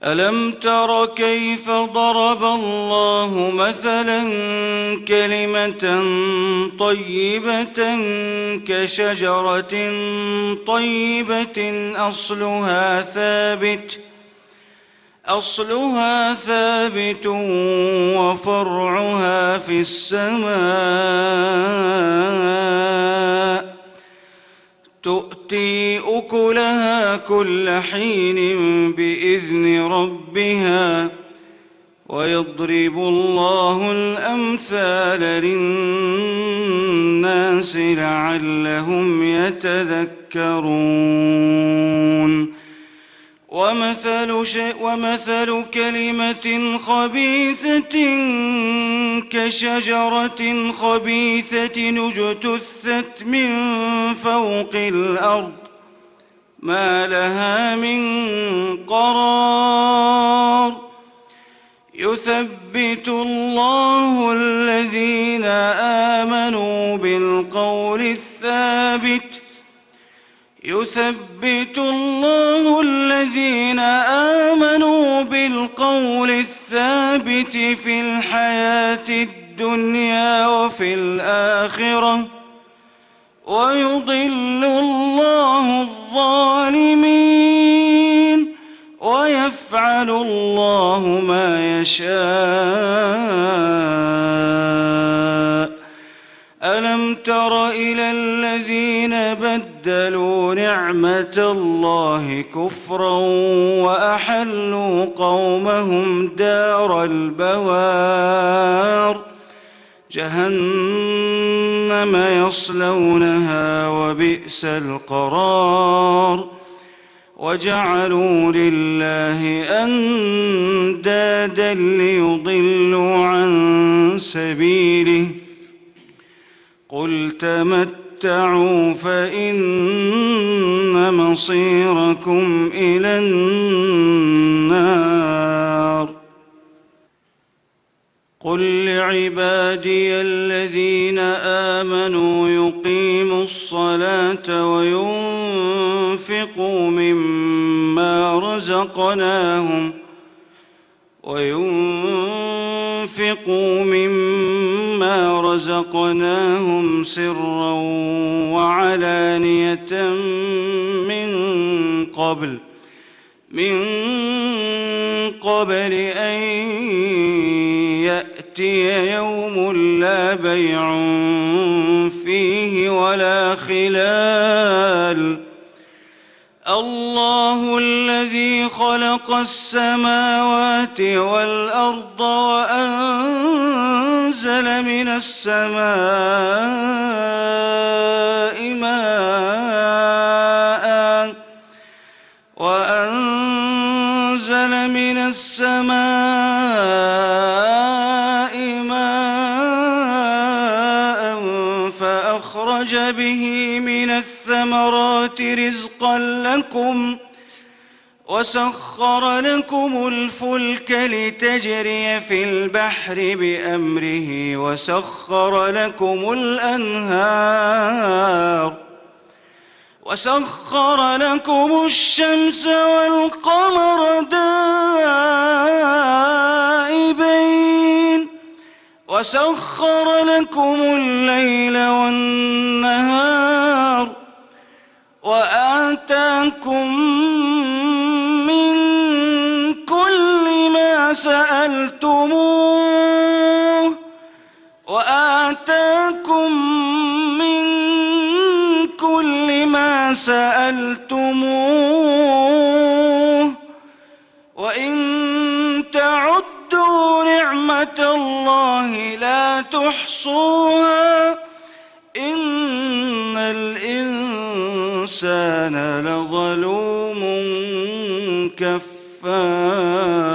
ألم تر كيف ضرب الله مثلا كلمة طيبة كشجرة طيبة أصلها ثابت وفرعها في السماء تؤتي أكلها كل حين بإذن ربها ويضرب الله الأمثال للناس لعلهم يتذكرون ومثل كلمة خبيثة كشجرة خبيثة اجتثت من فوق الأرض ما لها من قرار يثبت الله الذين آمنوا بالقول الثابت في الحياة الدنيا وفي الآخرة ويضل الله الظالمين ويفعل الله ما يشاء. ألم تر إلى الذين بدلوا نعمة الله كفرا وأحلوا قومهم دار البوار جهنم يصلونها وبئس القرار وجعلوا لله أندادا ليضلوا عن سبيله قل تمتعوا فإن مصيركم إلى النار. قل لعبادي الذين آمنوا يقيموا الصلاة وينفقوا مما رزقناهم سرا وعلانية من قبل أن يأتي يوم لا بيع فيه ولا خلال. الله الذي خلق السماوات والأرض وأنزل من السماء ماء فأخرج به من الثمرات رزقا لكم وسخر لكم الفلك لتجري في البحر بأمره وسخر لكم الشمس والقمر دائبين وسخر لكم الليل والنهار وآتاكم من كل ما سألتموه وإن تعدوا نعمة الله لا تحصوها إن الإنسان لظلوم كفار.